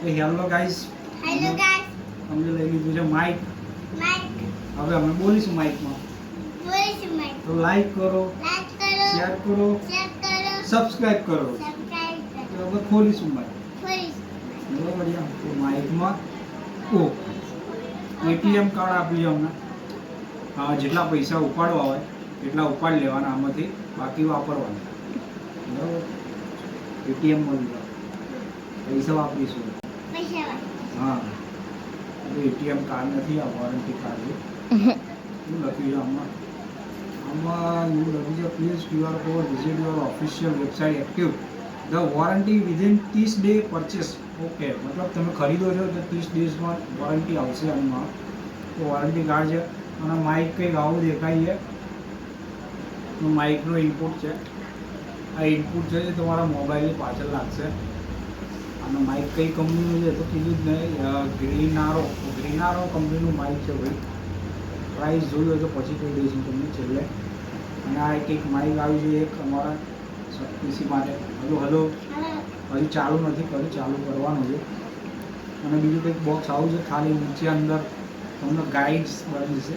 Hello guys, hello guys, અમે લઈ લીધું છે માઇક. હવે અમે બોલીશું માઇકમાં. તો લાઈક કરો, શેર કરો, સબસ્ક્રાઇબ કરો. તો હવે ખોલીશું માઇક. બરોબર છે. તો માઇકમાં એટીએમ કાર્ડ આપ્યું છે અમને. જેટલા પૈસા ઉપાડવા હોય એટલા ઉપાડી લેવાના, આમાંથી બાકી વાપરવાના. બરાબર, એટીએમ મળી પૈસા વાપરીશું. હા, એટીએમ કાર્ડ નથી, આ વોરંટી કાર્ડ છે. શું લખ્યું છે આમાં એવું લખ્યું છે, please QR code visit your official website active the warranty within 30 day purchase. Okay, મતલબ તમે ખરીદો છો તો 30 ડેઝમાં વોરંટી આવશે. આમાં તો વોરંટી કાર્ડ છે. અને માઇક કંઈક આવું દેખાય છે. માઇકનો ઇનપુટ છે. આ ઇનપુટ છે એ તમારા મોબાઈલની પાછળ લાગશે. અને માઇક કઈ કંપનીનું છે તો કીધું જ નહીં. ગ્રીનારો કંપનીનું માઇક છે ભાઈ. પ્રાઇસ જોયું હોય તો પછી કહી દઈશું તમને છેલ્લે. અને આ એક માઇક આવ્યું છે એક અમારા પીસી માટે. હલો હજુ ચાલુ નથી કર્યું, ચાલુ કરવાનું છે. અને બીજું કંઈક બોક્સ આવું છે ખાલી. નીચે અંદર તમને ગાઈડ્સ મળી જશે,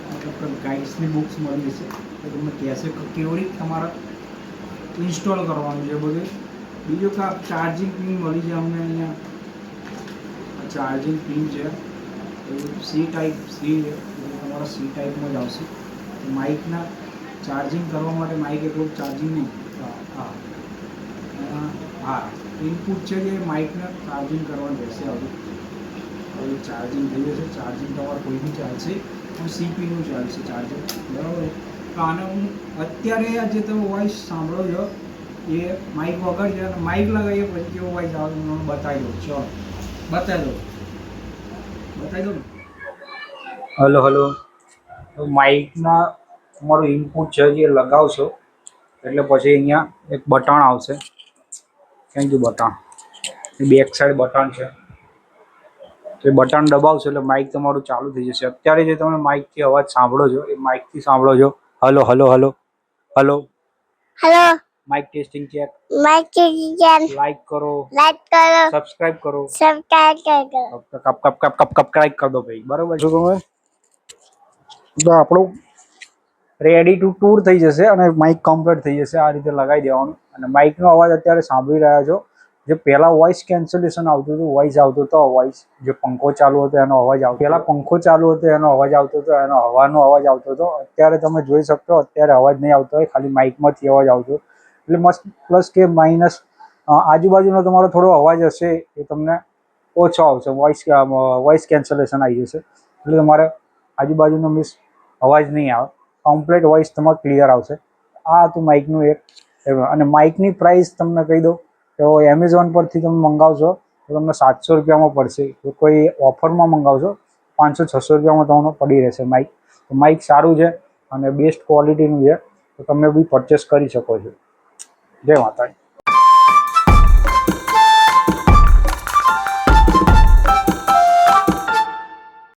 મતલબ ગાઈડ્સની બુક્સ મળી જશે. તો તમને કહેશે કે કેવી રીતે તમારે ઇન્સ્ટોલ કરવાનું છે બધું. બીજું કે ચાર્જિંગ પિન મળી છે અમને અહીંયા. ચાર્જિંગ પિન છે સી ટાઈપ સી છે, તમારા સી ટાઈપમાં જ આવશે. માઇકના ચાર્જિંગ કરવા માટે માઇક એટલું ચાર્જિંગ નહીં. હા, ઇનપુટ છે કે માઇકને ચાર્જિંગ કરવાનું રહેશે. હવે ચાર્જિંગ થઈ જશે. ચાર્જિંગ તમારે કોઈ બી ચાલશે, પણ સીપીનું ચાલશે ચાર્જર. બરાબર. તો આને હું અત્યારે જે તમે વોઇસ સાંભળો છો એ માઇક વગર છે. અને માઇક લગાવીએ પછી કેવો વોઇસ આવે મને બતાવી દો. ચલો બતાવી દો ને. હલો. તો માઇકના તમારું ઇનપુટ છે જે લગાવશો એટલે પછી અહીંયા એક બટન આવશે. Thank you. Button back side button છે. તો એ બટન દબાવશો એટલે માઇક તમારું ચાલુ થઈ જશે. અત્યારે જે તમે માઇકથી અવાજ સાંભળો છો એ માઇકથી સાંભળો છો. Hello. Mike testing check. Like કરો, સબસ્ક્રાઇબ કરો. કપ કર દો ભાઈ. બરોબર છે. તમે તો આપણું રેડી ટુ ટૂર થઈ જશે અને માઇક કમ્પ્લીટ થઈ જશે. આ રીતે લગાવી દેવાનું. અને માઇકનો અવાજ અત્યારે સાંભળી રહ્યા છો. જે પહેલાં વોઇસ કેન્સલેશન આવતું હતું, વોઇસ આવતો હતો, વોઇસ જે પંખો ચાલુ હતો એનો અવાજ આવતો. પહેલાં પંખો ચાલુ હતો એનો અવાજ આવતો હતો, એનો હવાનો અવાજ આવતો હતો. અત્યારે તમે જોઈ શકશો અત્યારે અવાજ નહીં આવતો હોય, ખાલી માઇકમાંથી અવાજ આવતો. એટલે મસ્ત પ્લસ કે માઇનસ આજુબાજુનો તમારો થોડો અવાજ હશે એ તમને ઓછો આવશે. વોઇસ કેન્સલેશન આવી જશે એટલે તમારે આજુબાજુનો અવાજ નહીં આવે. કમ્પ્લીટ વોઇસ તમારે ક્લિયર આવશે. આ હતું માઇકનું એક. અને માઇકની પ્રાઇસ તમને કહી દઉં તો એમેઝોન પરથી તમે મંગાવશો તો તમને 700 રૂપિયામાં પડશે. તો કોઈ ઓફરમાં મંગાવશો 500-600 રૂપિયામાં તમને પડી રહેશે માઇક. તો માઇક સારું છે અને બેસ્ટ ક્વોલિટીનું છે. તો તમે બી પરચેસ કરી શકો છો. જય માતાજી.